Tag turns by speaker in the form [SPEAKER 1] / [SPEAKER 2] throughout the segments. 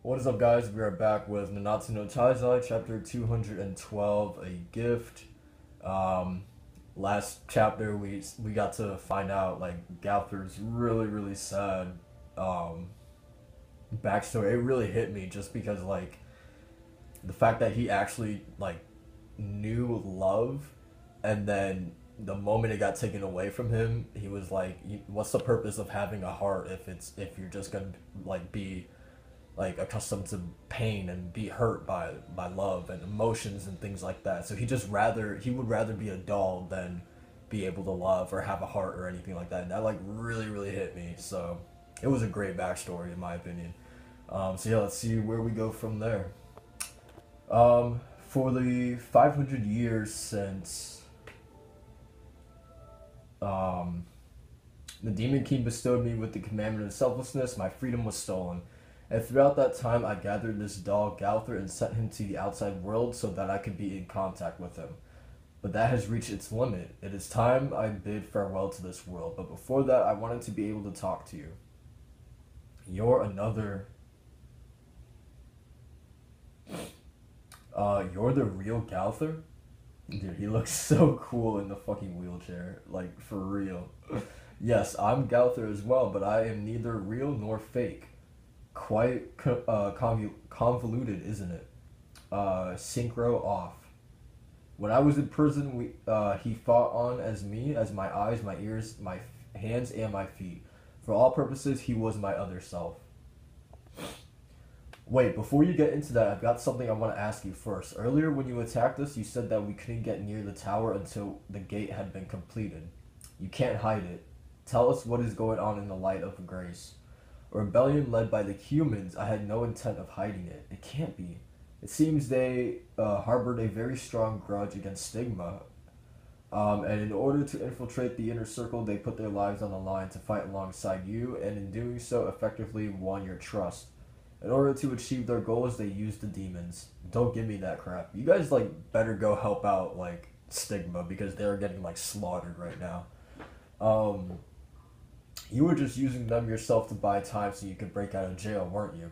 [SPEAKER 1] What is up, guys? We are back with Nanatsu no Taizai, chapter 212, a gift. Um, Last chapter, we got to find out, like, Gowther's really sad um, backstory. It really hit me just because, like, the fact that he actually, like, knew love, and then the moment it got taken away from him, he was like, what's the purpose of having a heart if you're just gonna, like, be like accustomed to pain and be hurt by love and emotions and things like that. So he would rather be a doll than be able to love or have a heart or anything like that. And that like really hit me. So it was a great backstory in my opinion. So yeah, let's see where we go from there. For the 500 years since um, the Demon King bestowed me with the commandment of selflessness, my freedom was stolen. And throughout that time, I gathered this dog, Gowther, and sent him to the outside world so that I could be in contact with him. But that has reached its limit. It is time I bid farewell to this world. But before that, I wanted to be able to talk to you. You're another. You're the real Gowther? Dude, he looks so cool in the fucking wheelchair. Like, for real. Yes, I'm Gowther as well, but I am neither real nor fake. Quite convoluted, isn't it? Synchro off. When I was in prison, he fought on as me, as my eyes, my ears, my hands, and my feet. For all purposes, he was my other self. Wait, before you get into that, I've got something I want to ask you first. Earlier, when you attacked us, you said that we couldn't get near the tower until the gate had been completed. You can't hide it. Tell us what is going on in the light of grace. A rebellion led by the humans, I had no intent of hiding it. It can't be. It seems they harbored a very strong grudge against Stigma, and in order to infiltrate the inner circle, they put their lives on the line to fight alongside you, and in doing so, effectively won your trust. In order to achieve their goals, they used the demons. Don't give me that crap. You guys like better go help out like Stigma because they're getting like slaughtered right now. Um, you were just using them yourself to buy time so you could break out of jail, weren't you?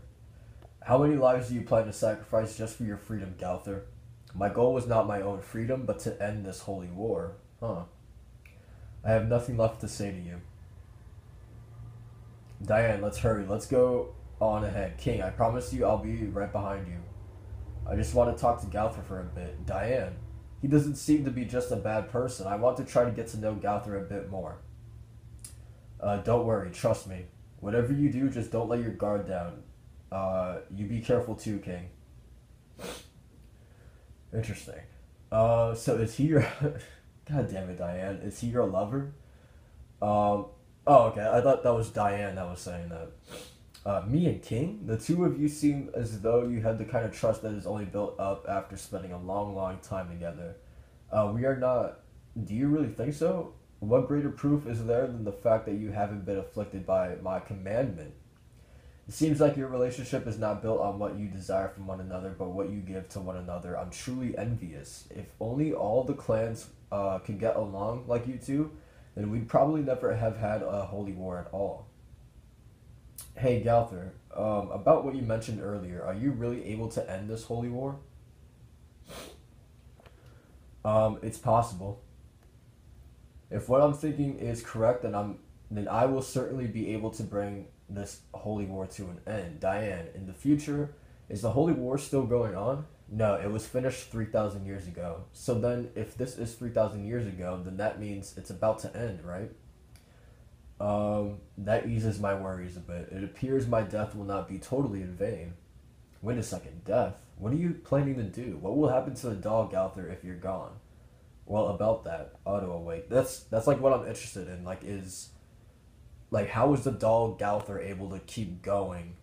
[SPEAKER 1] How many lives do you plan to sacrifice just for your freedom, Gowther? My goal was not my own freedom, but to end this holy war. Huh. I have nothing left to say to you. Diane, let's hurry. Let's go on ahead. King, I promise you I'll be right behind you. I just want to talk to Gowther for a bit. Diane, he doesn't seem to be just a bad person. I want to try to get to know Gowther a bit more. Don't worry, trust me. Whatever you do, just don't let your guard down. You be careful too, King. Interesting. So is he your... God damn it, Diane. Is he your lover? Oh, okay. I thought that was Diane that was saying that. Me and King? The two of you seem as though you had the kind of trust that is only built up after spending a long time together. We are not... Do you really think so? What greater proof is there than the fact that you haven't been afflicted by my commandment? It seems like your relationship is not built on what you desire from one another, but what you give to one another. I'm truly envious. If only all the clans could get along like you two, then we'd probably never have had a holy war at all. Hey, Gowther, about what you mentioned earlier, are you really able to end this holy war? It's possible. If what I'm thinking is correct, then I will certainly be able to bring this holy war to an end. Diane, in the future, is the holy war still going on? No, it was finished 3,000 years ago. So then, if this is 3,000 years ago, then that means it's about to end, right? That eases my worries a bit. It appears my death will not be totally in vain. Wait a second, death? What are you planning to do? What will happen to the dog, Gowther, if you're gone? Well, about that, auto awake. That's like what I'm interested in. Like, is like how was the doll Gowther able to keep going,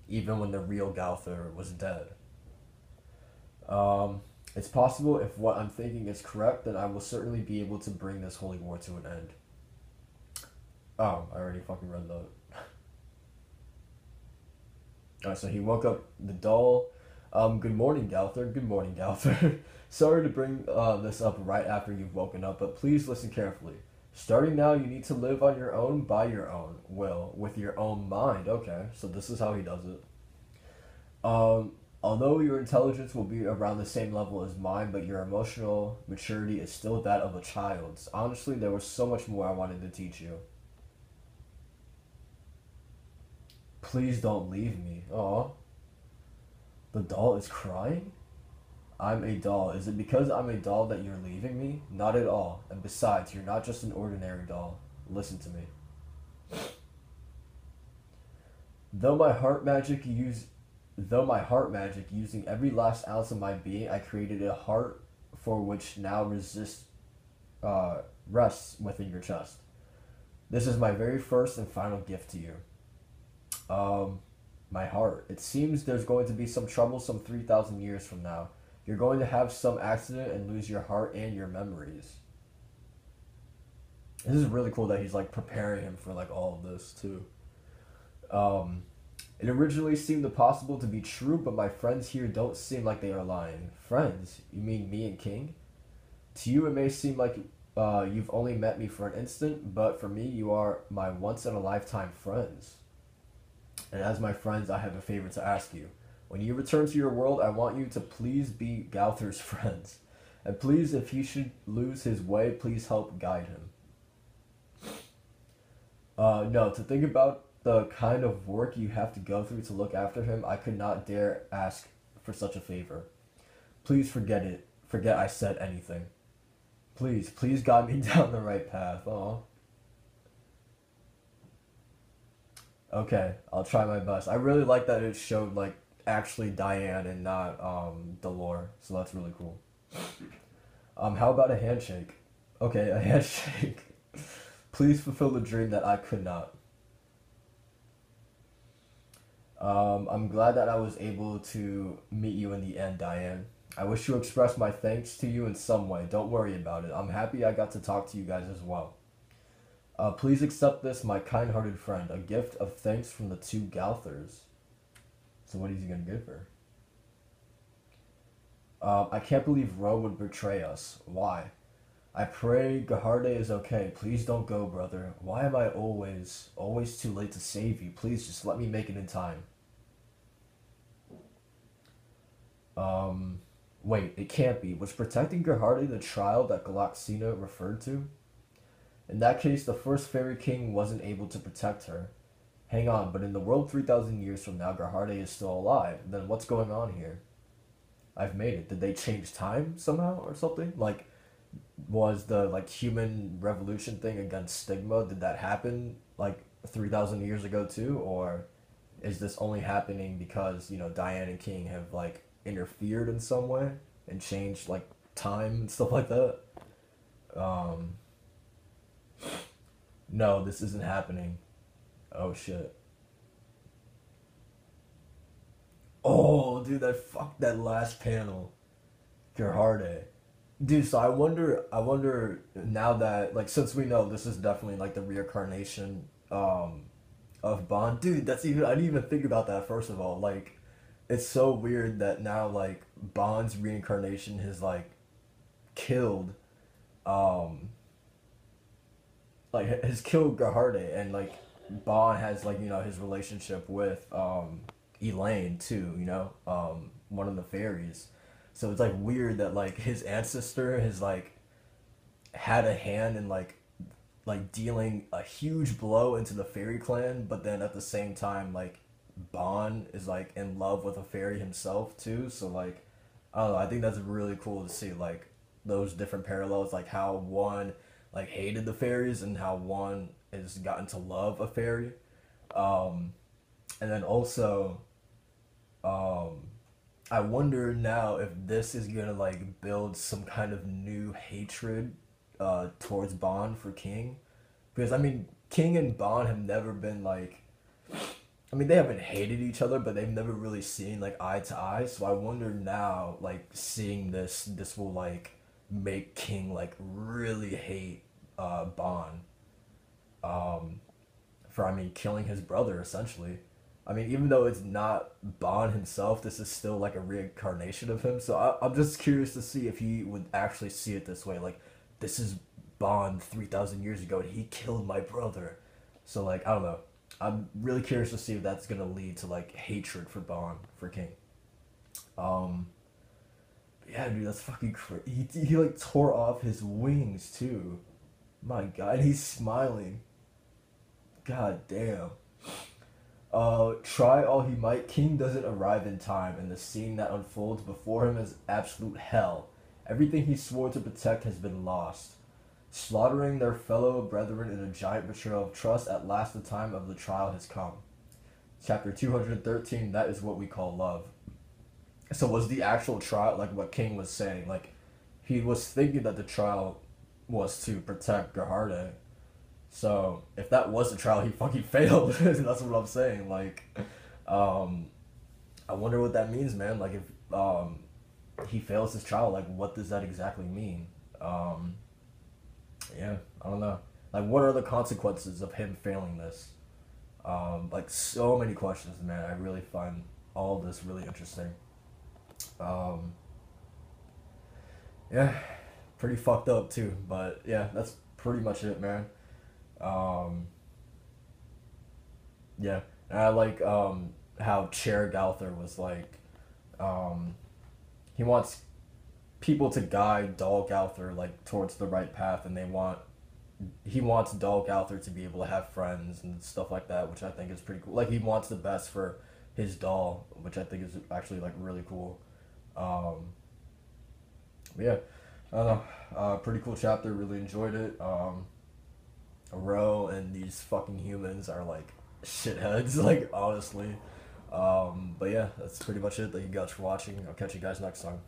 [SPEAKER 1] even when the real Gowther was dead? It's possible if what I'm thinking is correct, then I will certainly be able to bring this holy war to an end. Oh, I already fucking read that. Alright, so he woke up the doll. Good morning, Gowther. Good morning, Gowther. Sorry to bring this up right after you've woken up, but please listen carefully. Starting now, you need to live on your own, by your own will, with your own mind. Okay, so this is how he does it. Um, Although your intelligence will be around the same level as mine, but your emotional maturity is still that of a child's. Honestly, there was so much more I wanted to teach you. Please don't leave me. Oh, the doll is crying? I'm a doll. Is it because I'm a doll that you're leaving me? Not at all. And besides, you're not just an ordinary doll. Listen to me. Though my heart magic use Though my heart magic using every last ounce of my being, I created a heart for which now rests within your chest. This is my very first and final gift to you. Um, my heart. It seems there's going to be some trouble some 3,000 years from now. You're going to have some accident and lose your heart and your memories. This is really cool that he's like preparing him for like all of this too. Um, it originally seemed impossible to be true, but my friends here don't seem like they are lying. Friends? You mean me and King? To you, it may seem like you've only met me for an instant, but for me, you are my once in a lifetime friends. And as my friends, I have a favor to ask you. When you return to your world, I want you to please be Gauther's friends. And please, if he should lose his way, please help guide him. No, to think about the kind of work you have to go through to look after him, I could not dare ask for such a favor. Please forget it. Forget I said anything. Please guide me down the right path. Oh, okay. I'll try my best. I really like that it showed like actually Diane and not Delore. So that's really cool. How about a handshake? Okay, a handshake. Please fulfill the dream that I could not. I'm glad that I was able to meet you in the end, Diane. I wish to express my thanks to you in some way. Don't worry about it. I'm happy I got to talk to you guys as well. Please accept this, my kind-hearted friend, a gift of thanks from the two Gauthers. So what is he gonna give her? I can't believe Ro would betray us. Why? I pray Gaharde is okay. Please don't go, brother. Why am I always too late to save you? Please just let me make it in time. Um, Wait, it can't be. Was protecting Gerhardi the trial that Galaxina referred to? In that case, the first fairy king wasn't able to protect her. Hang on, but in the world 3,000 years from now, Gerhardi is still alive. Then what's going on here? I've made it. Did they change time somehow or something? Like, was the like human revolution thing against Stigma, did that happen like 3,000 years ago too? Or is this only happening because, Diane and King have like interfered in some way and changed like time and stuff like that? Um, no, this isn't happening. Oh shit. Oh, dude, that last panel. Gerharde. Dude, so I wonder now that like since we know this is definitely like the reincarnation of Bond, dude, that's even I didn't even think about that first of all. Like it's so weird that now like Bond's reincarnation has like killed um has killed Gaharde, and like Bond has like his relationship with Elaine too, one of the fairies. So it's like weird that like his ancestor has like had a hand in like dealing a huge blow into the fairy clan, but then at the same time like Bond is like in love with a fairy himself too. So like I don't know, I think that's really cool to see like those different parallels, like how one like hated the fairies and how one has gotten to love a fairy. Um and then also um I wonder now if this is gonna like build some kind of new hatred towards Bond for King, because I mean King and Bond have never been like, I mean they haven't hated each other, but they've never really seen like eye to eye. So I wonder now like seeing this will like make King like really hate Bond um for, I mean, killing his brother essentially. I mean, even though it's not Bond himself, this is still like a reincarnation of him. So I'm just curious to see if he would actually see it this way. Like, this is Bond 3,000 years ago, and he killed my brother. So like, I don't know. I'm really curious to see if that's gonna lead to like hatred for Bond for King. Um, yeah, dude, that's fucking crazy. He like tore off his wings too. My God, and he's smiling. God damn. Try all he might, King doesn't arrive in time, and the scene that unfolds before him is absolute hell. Everything he swore to protect has been lost. Slaughtering their fellow brethren in a giant betrayal of trust, at last the time of the trial has come. Chapter 213, that is what we call love. So was the actual trial, like what King was saying, like, he was thinking that the trial was to protect Gerhardt. So if that was the trial, he fucking failed. That's what I'm saying. Like, um, I wonder what that means, man. Like, if he fails his trial, like, what does that exactly mean? Um, yeah, I don't know. Like, what are the consequences of him failing this? Like, so many questions, man. I really find all of this really interesting. Um, yeah, pretty fucked up too. But yeah, that's pretty much it, man. Um, yeah, and I like how Chair Galther was like, um, he wants people to guide Dol Galther like towards the right path, and he wants Dol Galther to be able to have friends and stuff like that, which I think is pretty cool. Like he wants the best for his doll, which I think is actually like really cool. Um, but yeah, I don't know. Pretty cool chapter. Really enjoyed it. Ro and these fucking humans are like shitheads, like honestly. But yeah, that's pretty much it. Thank you guys for watching. I'll catch you guys next time.